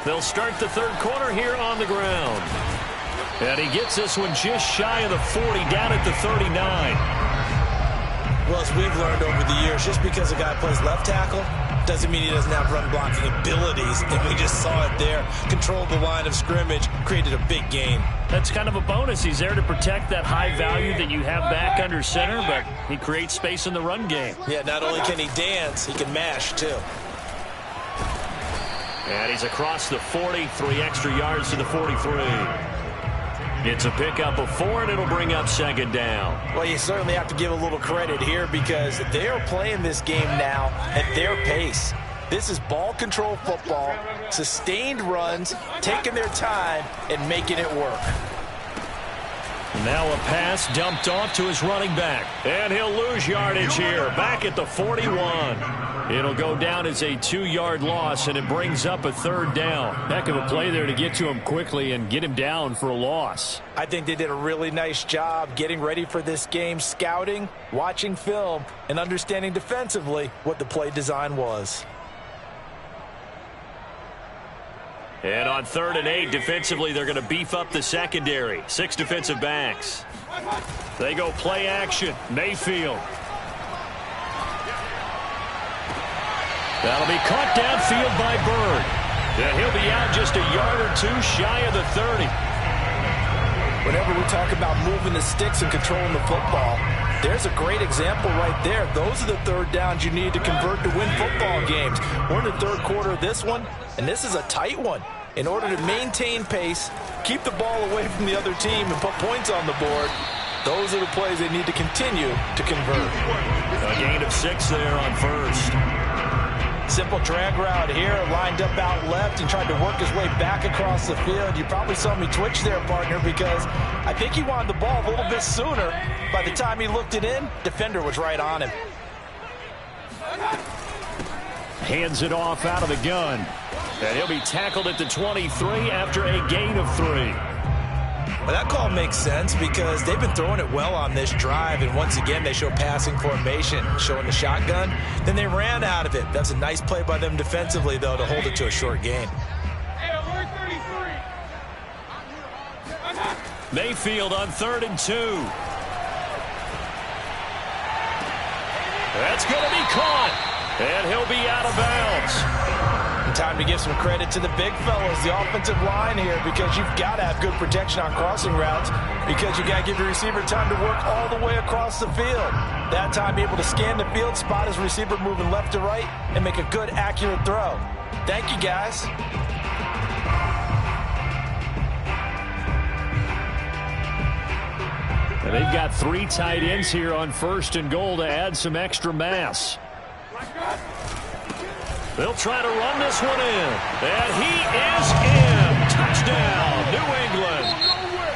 They'll start the third quarter here on the ground. And he gets this one just shy of the 40, down at the 39. Well, as we've learned over the years, just because a guy plays left tackle doesn't mean he doesn't have run blocking abilities. And we just saw it there. Controlled the line of scrimmage, created a big gain. That's kind of a bonus. He's there to protect that high value that you have back under center, but he creates space in the run game. Yeah, not only can he dance, he can mash too. And he's across the 40, 3 extra yards to the 43. It's a pickup of 4, and it'll bring up second down. Well, you certainly have to give a little credit here because they are playing this game now at their pace. This is ball control football, sustained runs, taking their time, and making it work. Now a pass dumped off to his running back. And he'll lose yardage here, back at the 41. It'll go down as a 2-yard loss, and it brings up a third down. Heck of a play there to get to him quickly and get him down for a loss. I think they did a really nice job getting ready for this game, scouting, watching film, and understanding defensively what the play design was. And on 3rd and 8, defensively, they're going to beef up the secondary. 6 defensive backs. They go play action. Mayfield. That'll be caught downfield by Bird. And he'll be out just a yard or 2 shy of the 30. Whenever we talk about moving the sticks and controlling the football, there's a great example right there. Those are the third downs you need to convert to win football games. We're in the third quarter of this one, and this is a tight one. In order to maintain pace, keep the ball away from the other team, and put points on the board, those are the plays they need to continue to convert. A gain of 6 there on first. Simple drag route here, lined up out left and tried to work his way back across the field. You probably saw me twitch there, partner, because I think he wanted the ball a little bit sooner. By the time he looked it in, defender was right on him. Hands it off out of the gun. And he'll be tackled at the 23 after a gain of 3. Well, that call makes sense because they've been throwing it well on this drive, and once again they show passing formation, showing the shotgun. Then they ran out of it. That's a nice play by them defensively, though, to hold it to a short gain. Mayfield on 3rd and 2. That's going to be caught, and he'll be out of bounds. Time to give some credit to the big fellas, the offensive line here, because you've got to have good protection on crossing routes because you got to give your receiver time to work all the way across the field. That time, be able to scan the field, spot his receiver moving left to right, and make a good, accurate throw. Thank you, guys. And they've got 3 tight ends here on 1st and goal to add some extra mass. They'll try to run this one in. And he is in. Touchdown, New England.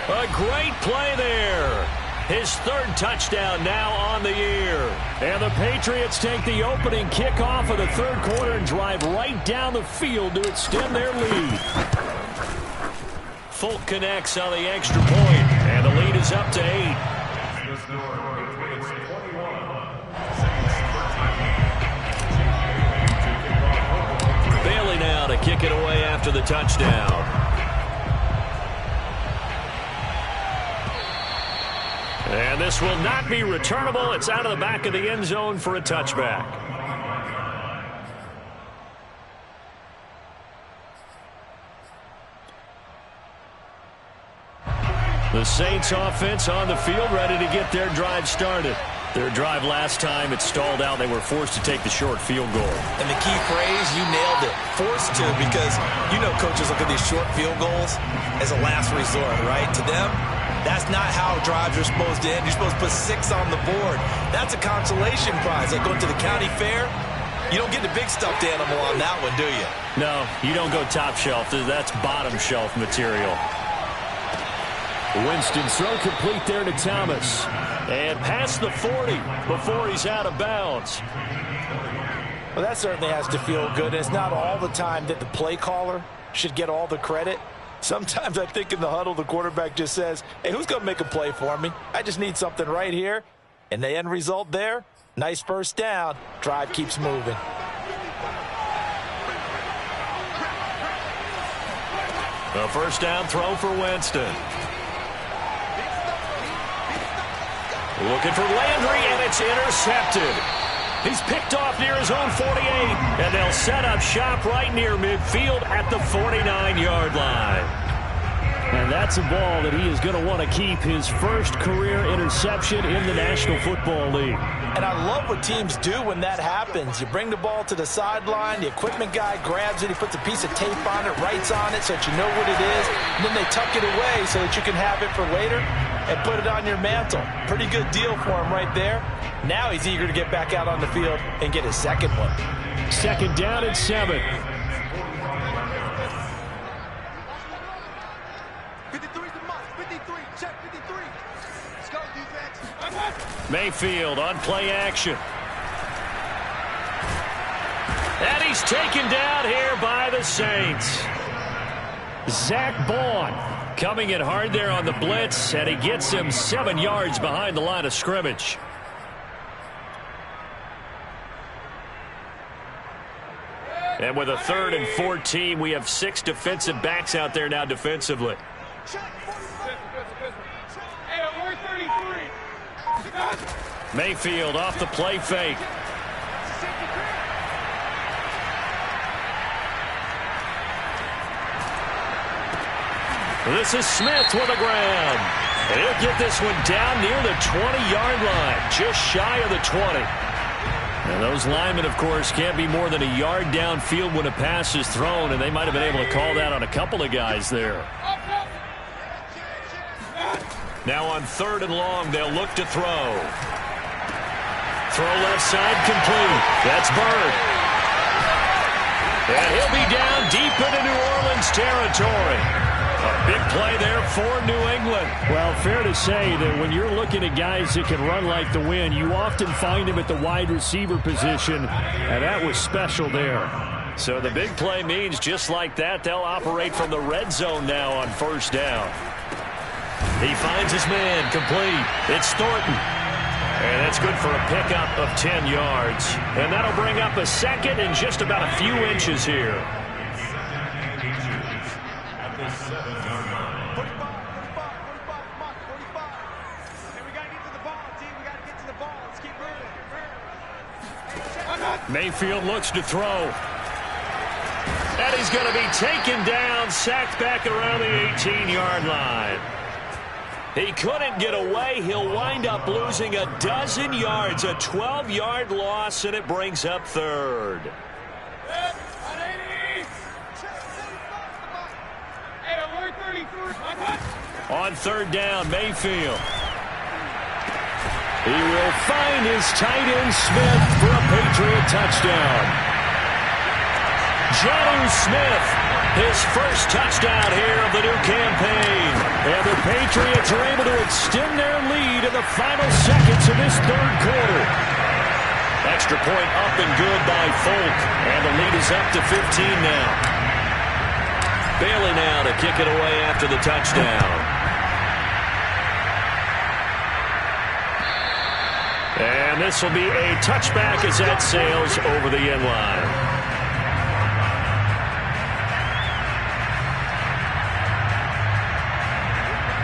A great play there. His 3rd touchdown now on the year. And the Patriots take the opening kickoff of the 3rd quarter and drive right down the field to extend their lead. Folk connects on the extra point, and the lead is up to 8. Bailey now to kick it away after the touchdown. And this will not be returnable. It's out of the back of the end zone for a touchback. The Saints offense on the field, ready to get their drive started. Their drive last time, it stalled out. They were forced to take the short field goal. And the key phrase, you nailed it. Forced to, because you know coaches look at these short field goals as a last resort, right? To them, that's not how drives are supposed to end. You're supposed to put 6 on the board. That's a consolation prize. Like going to the county fair, you don't get the big stuffed animal on that one, do you? No, you don't go top shelf. That's bottom shelf material. Winston's throw complete there to Thomas. And past the 40 before he's out of bounds. Well, that certainly has to feel good. And it's not all the time that the play caller should get all the credit. Sometimes I think in the huddle, the quarterback just says, hey, who's going to make a play for me? I just need something right here. And the end result there, nice first down. Drive keeps moving. A first down throw for Winston. Looking for Landry, and it's intercepted. He's picked off near his own 48, and they'll set up shop right near midfield at the 49-yard line. And that's a ball that he is going to want to keep, his first career interception in the National Football League. And I love what teams do when that happens. You bring the ball to the sideline, the equipment guy grabs it, he puts a piece of tape on it, writes on it so that you know what it is, and then they tuck it away so that you can have it for later and put it on your mantle. Pretty good deal for him right there. Now he's eager to get back out on the field and get his second one. Second down and 7. Mayfield on play action. And he's taken down here by the Saints. Zach Bond coming in hard there on the blitz, and he gets him 7 yards behind the line of scrimmage. And with a 3rd and 14, we have 6 defensive backs out there now defensively. Mayfield off the play fake. This is Smith with a grab. And he'll get this one down near the 20-yard line, just shy of the 20. And those linemen, of course, can't be more than a yard downfield when a pass is thrown, and they might have been able to call that on a couple of guys there. Now on 3rd and long, they'll look to throw. Throw left side complete. That's Bird. And he'll be down deep into New Orleans territory. A big play there for New England. Well, fair to say that when you're looking at guys that can run like the wind, you often find them at the wide receiver position, and that was special there. So the big play means just like that, they'll operate from the red zone now on 1st down. He finds his man complete. It's Thornton. And that's good for a pickup of 10 yards. And that'll bring up a 2nd and just about a few inches here. Mayfield looks to throw. And he's going to be taken down, sacked back around the 18-yard line. He couldn't get away. He'll wind up losing a dozen yards, a 12-yard loss, and it brings up 3rd. On 3rd down, Mayfield. He will find his tight end Smith for a Patriot touchdown. Jonnu Smith, his first touchdown here of the new campaign. And the Patriots are able to extend their lead in the final seconds of this 3rd quarter. Extra point up and good by Folk. And the lead is up to 15 now. Bailey now to kick it away after the touchdown. And this will be a touchback as that sails over the end line.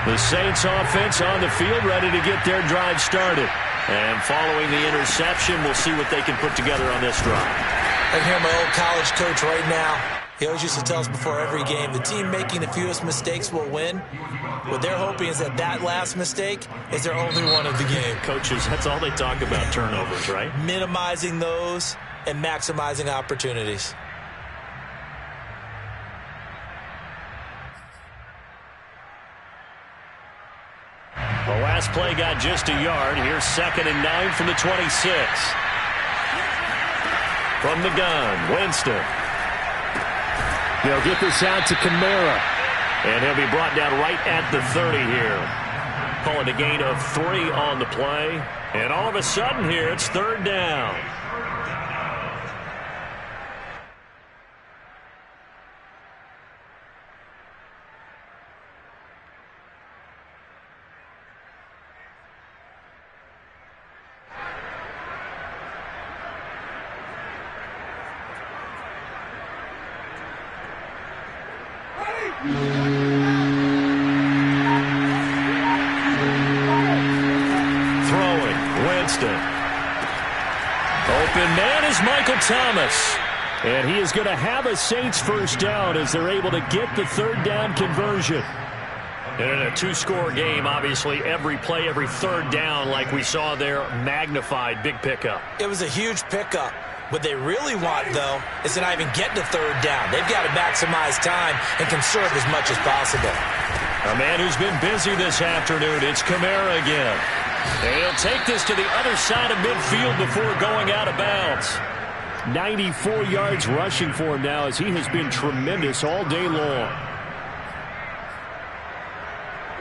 The Saints offense on the field, ready to get their drive started. And following the interception, we'll see what they can put together on this drive. I can hear my old college coach right now. He always used to tell us before every game, the team making the fewest mistakes will win. What they're hoping is that that last mistake is their only one of the game. Coaches, that's all they talk about, turnovers, right? Minimizing those and maximizing opportunities. The last play got just a yard. Here's 2nd and 9 from the 26. From the gun, Winston. They'll get this out to Kamara. And he'll be brought down right at the 30 here. Call it a gain of 3 on the play. And all of a sudden here, it's 3rd down. Throwing, Winston. Open man is Michael Thomas. And he is going to have a Saints first down as they're able to get the third down conversion. And in a two-score game, obviously, every play, every third down, like we saw there, magnified. Big pickup. It was a huge pickup. What they really want, though, is to not even get to third down. They've got to maximize time and conserve as much as possible. A man who's been busy this afternoon, it's Kamara again. And he'll take this to the other side of midfield before going out of bounds. 94 yards rushing for him now as he has been tremendous all day long.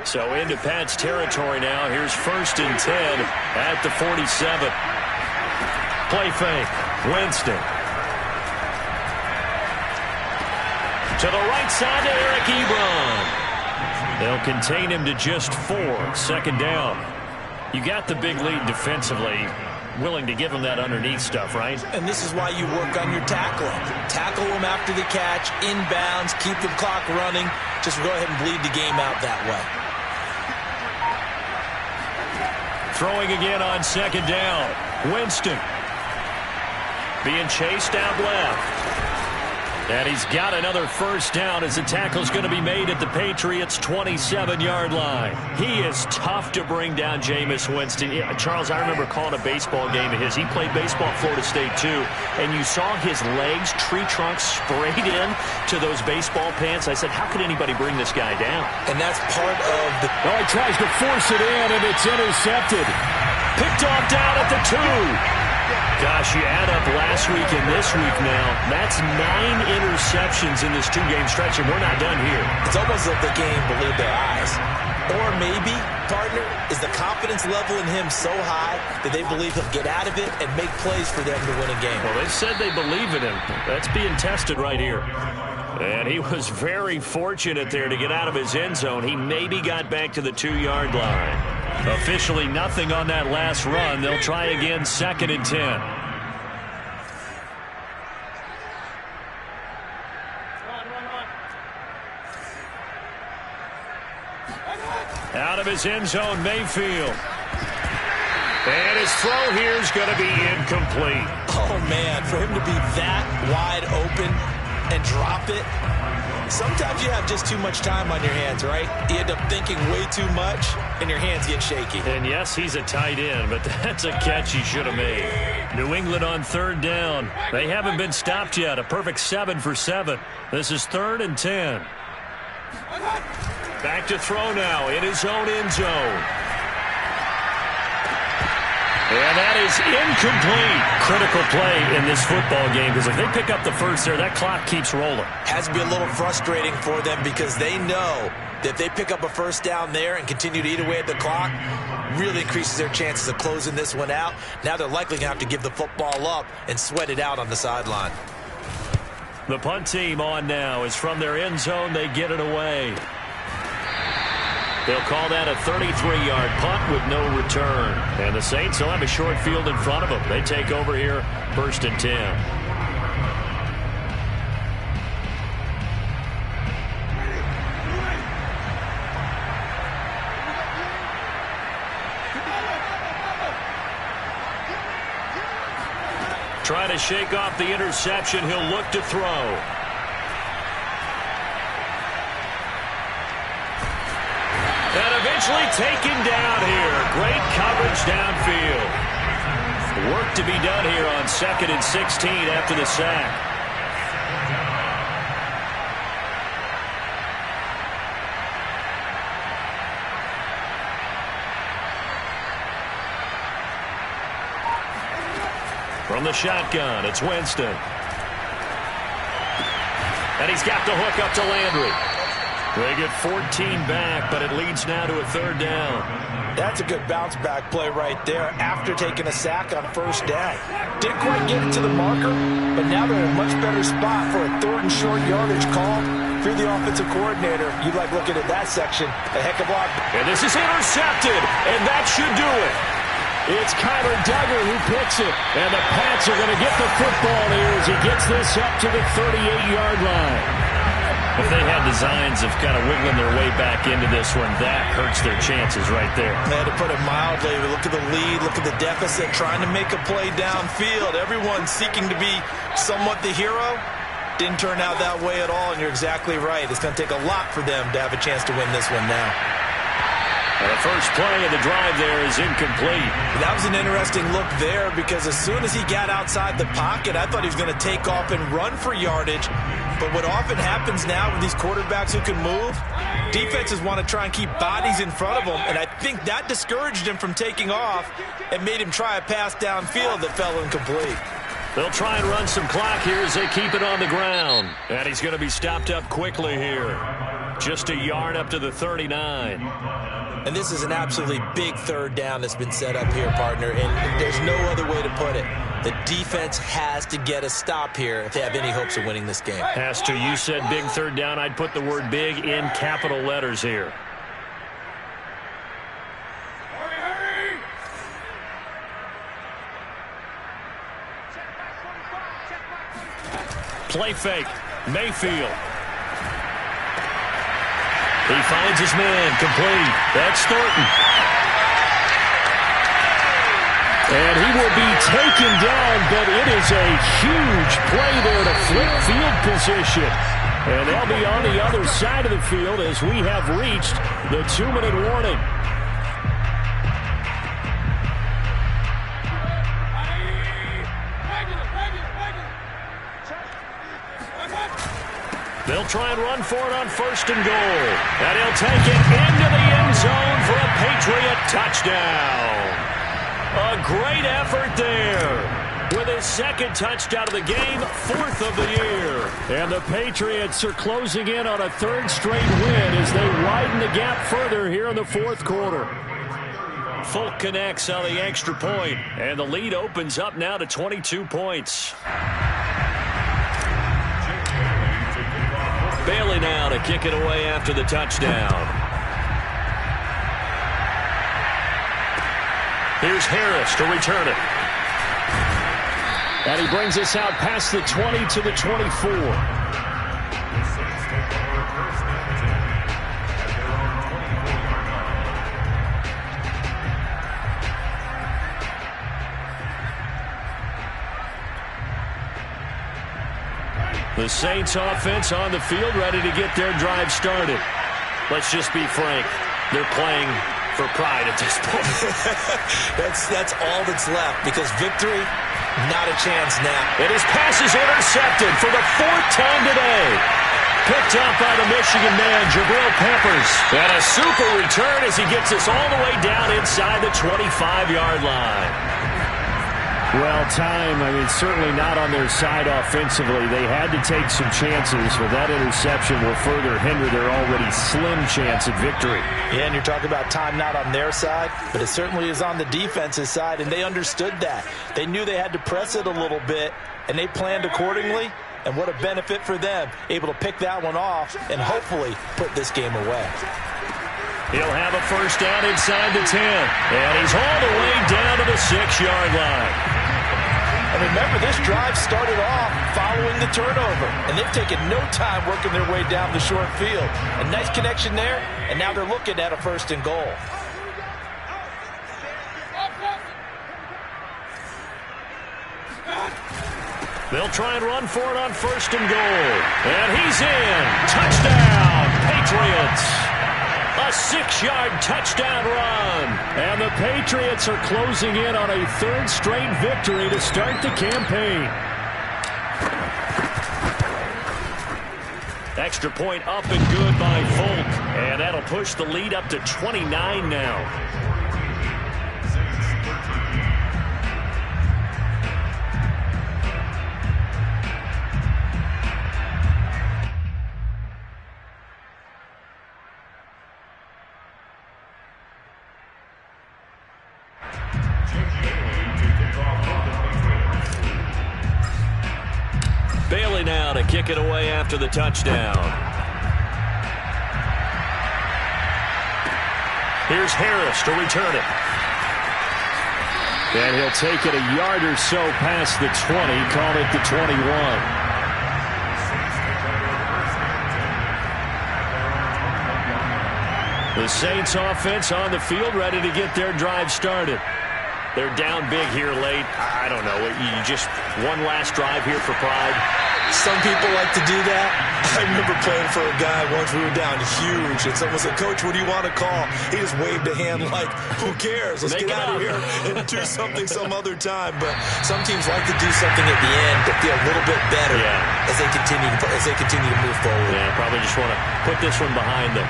So into Pat's territory now. Here's 1st and 10 at the 47. Play fake. Winston. To the right side to Eric Ebron. They'll contain him to just 4. 2nd down. You got the big lead defensively. Willing to give him that underneath stuff, right? And this is why you work on your tackling. Tackle them after the catch, inbounds, keep the clock running. Just go ahead and bleed the game out that way. Throwing again on 2nd down. Winston. Being chased out left. And he's got another first down as the tackle's going to be made at the Patriots' 27-yard line. He is tough to bring down, Jameis Winston. Yeah, Charles, I remember calling a baseball game of his. He played baseball at Florida State, too. And you saw his legs, tree trunks sprayed in to those baseball pants. I said, how could anybody bring this guy down? And that's part of the... Oh, he tries to force it in, and it's intercepted. Picked off down at the 2. Gosh, you add up last week and this week now. That's 9 interceptions in this 2-game stretch, and we're not done here. It's almost like the game believed their eyes. Or maybe, partner, is the confidence level in him so high that they believe he'll get out of it and make plays for them to win a game. Well, they said they believe in him. That's being tested right here. And he was very fortunate there to get out of his end zone. He maybe got back to the 2-yard line. Officially nothing on that last run. They'll try again, 2nd and 10. Out of his end zone, Mayfield. And his throw here is going to be incomplete. Oh, man, for him to be that wide open and drop it. Sometimes you have just too much time on your hands, right? You end up thinking way too much, and your hands get shaky. And yes, he's a tight end, but that's a catch he should have made. New England on 3rd down. They haven't been stopped yet. A perfect 7 for 7. This is 3rd and 10. Back to throw now in his own end zone. And that is incomplete. Critical play in this football game, because if they pick up the first there, that clock keeps rolling. Has to be a little frustrating for them because they know that if they pick up a first down there and continue to eat away at the clock, really increases their chances of closing this one out. Now they're likely going to have to give the football up and sweat it out on the sideline. The punt team on now is from their end zone. They get it away. They'll call that a 33-yard punt with no return. And the Saints will have a short field in front of them. They take over here, 1st and 10. Trying to shake off the interception. He'll look to throw. And eventually taken down here. Great coverage downfield. Work to be done here on 2nd and 16 after the sack. From the shotgun, it's Winston. And he's got the hook up to Landry. They get 14 back, but it leads now to a 3rd down. That's a good bounce-back play right there after taking a sack on 1st down. Didn't quite get it to the marker, but now they're in a much better spot for a 3rd and short yardage call. If you're the offensive coordinator, you like looking at that section a heck of a lot. And this is intercepted, and that should do it. It's Kyler Duggar who picks it, and the Pats are going to get the football here as he gets this up to the 38-yard line. If they had designs of kind of wiggling their way back into this one, that hurts their chances right there. Yeah, to put it mildly, look at the lead, look at the deficit, trying to make a play downfield. Everyone seeking to be somewhat the hero. Didn't turn out that way at all, and you're exactly right. It's going to take a lot for them to have a chance to win this one now. And the first play of the drive there is incomplete. That was an interesting look there because as soon as he got outside the pocket, I thought he was going to take off and run for yardage. But what often happens now with these quarterbacks who can move, defenses want to try and keep bodies in front of them, and I think that discouraged him from taking off and made him try a pass downfield that fell incomplete. They'll try and run some clock here as they keep it on the ground. And he's going to be stopped up quickly here. Just a yard up to the 39. And this is an absolutely big third down that's been set up here, partner, and there's no other way to put it. The defense has to get a stop here if they have any hopes of winning this game. Has to. You said big third down. I'd put the word big in capital letters here. Play fake. Mayfield. He finds his man. Complete. That's Thornton. And he will be taken down, but it is a huge play there to flip field position. And they'll be on the other side of the field as we have reached the 2-minute warning. They'll try and run for it on 1st and goal. And he'll take it into the end zone for a Patriot touchdown. A great effort there. With his 2nd touchdown of the game, 4th of the year. And the Patriots are closing in on a 3rd straight win as they widen the gap further here in the 4th quarter. Folk connects on the extra point, and the lead opens up now to 22 points. Bailey now to kick it away after the touchdown. Here's Harris to return it. And he brings us out past the 20 to the 24. The Saints offense on the field, ready to get their drive started. Let's just be frank. They're playing for pride at this point. That's all that's left because victory, not a chance now. And his pass is intercepted for the 4th time today. Picked up by the Michigan man, Jabril Peppers. And a super return as he gets us all the way down inside the 25-yard line. Well, certainly not on their side offensively. They had to take some chances, but that interception will further hinder their already slim chance at victory. Yeah, and you're talking about time not on their side, but it certainly is on the defense's side, and they understood that. They knew they had to press it a little bit, and they planned accordingly, and what a benefit for them, able to pick that one off and hopefully put this game away. He'll have a 1st down inside the 10, and he's all the way down to the 6-yard line. And remember, this drive started off following the turnover, and they've taken no time working their way down the short field. A nice connection there, and now they're looking at a 1st and goal. They'll try and run for it on 1st and goal. And he's in. Touchdown, Patriots. A 6-yard touchdown run. And the Patriots are closing in on a 3rd straight victory to start the campaign. Extra point up and good by Folk. And that'll push the lead up to 29 now. Bailey now to kick it away after the touchdown. Here's Harris to return it. And he'll take it a yard or so past the 20, call it the 21. The Saints offense on the field, ready to get their drive started. They're down big here late. I don't know. You just one last drive here for pride. Some people like to do that. I remember playing for a guy once. We were down huge, and someone said, "Coach, what do you want to call?" He just waved a hand like, "Who cares? Let's get out of here and do something some other time." But some teams like to do something at the end to feel a little bit better as they continue to move forward. Yeah, probably just want to put this one behind them.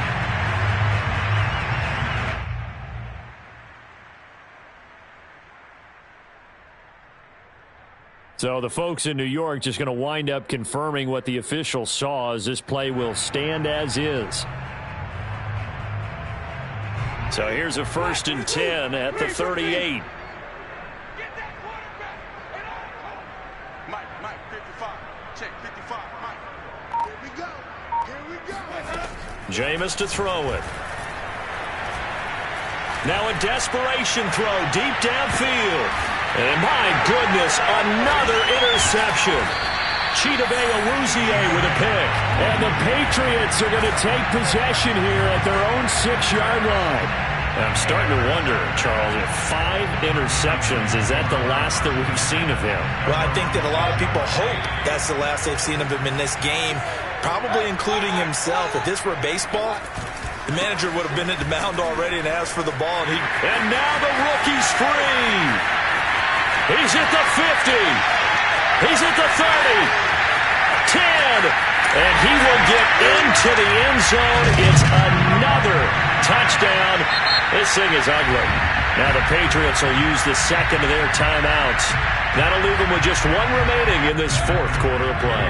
So the folks in New York just going to wind up confirming what the official saw, as this play will stand as is. So here's a 1st and 10 at the 38. Mike, 55. Check 55, Mike. Here we go. Jameis to throw it. Now a desperation throw deep downfield. And my goodness, another interception. Chidobe Awuzie with a pick. And the Patriots are going to take possession here at their own 6-yard line. I'm starting to wonder, Charles, if 5 interceptions, is that the last that we've seen of him? Well, I think that a lot of people hope that's the last they've seen of him in this game, probably including himself. If this were baseball, the manager would have been at the mound already and asked for the ball. And now the rookie's free. He's at the 50. He's at the 30. 10. And he will get into the end zone. It's another touchdown. This thing is ugly. Now the Patriots will use the second of their timeouts. That'll leave them with just one remaining in this 4th quarter of play.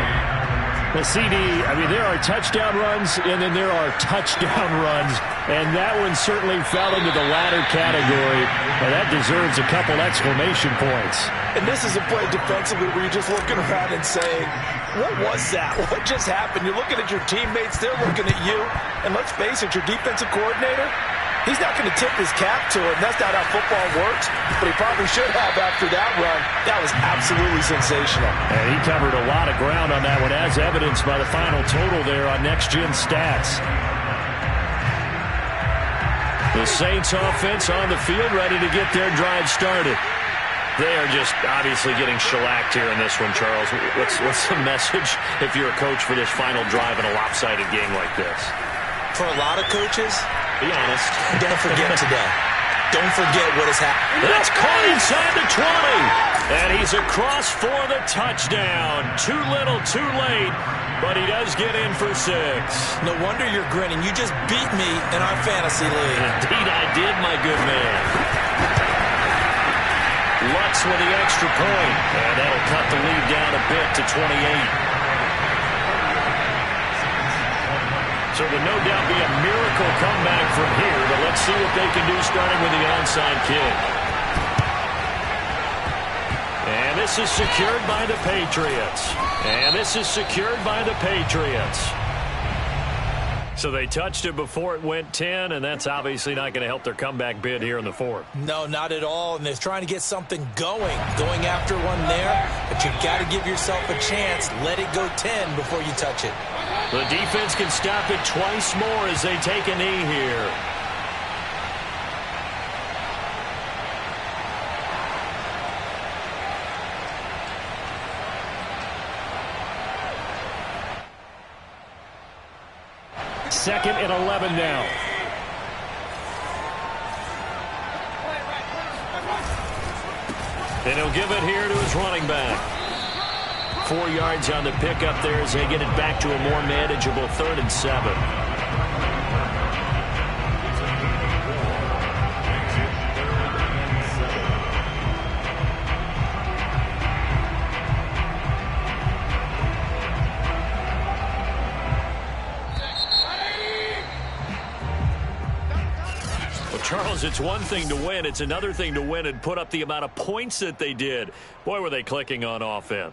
Well, CD, I mean, there are touchdown runs, and then there are touchdown runs, and that one certainly fell into the latter category, and that deserves a couple exclamation points. And this is a play defensively where you're just looking around and saying, what was that? What just happened? You're looking at your teammates, they're looking at you, and let's face it, your defensive coordinator, he's not going to tip his cap to it, and that's not how football works, but he probably should have after that run. That was absolutely sensational. And he covered a lot of ground on that one, as evidenced by the final total there on Next Gen Stats. The Saints offense on the field, ready to get their drive started. They are just obviously getting shellacked here in this one, Charles. What's the message if you're a coach for this final drive in a lopsided game like this? For a lot of coaches, be honest, don't forget today. Don't forget what has happened. That's caught inside the 20. And he's across for the touchdown. Too little, too late. But he does get in for 6. No wonder you're grinning. You just beat me in our fantasy league. Indeed I did, my good man. Lutz with the extra point. And that'll cut the lead down a bit to 28. So there'll no doubt be a miracle comeback from here, but let's see what they can do starting with the onside kick. And this is secured by the Patriots. And this is secured by the Patriots. So they touched it before it went 10, and that's obviously not going to help their comeback bid here in the 4th. No, not at all, and they're trying to get something going after one there, but you've got to give yourself a chance. Let it go 10 before you touch it. The defense can stop it twice more as they take a knee here. Second and 11 now. And he'll give it here to his running back. 4 yards on the pickup there as they get it back to a more manageable 3rd and 7. Charles, it's one thing to win. It's another thing to win and put up the amount of points that they did. Boy, were they clicking on offense.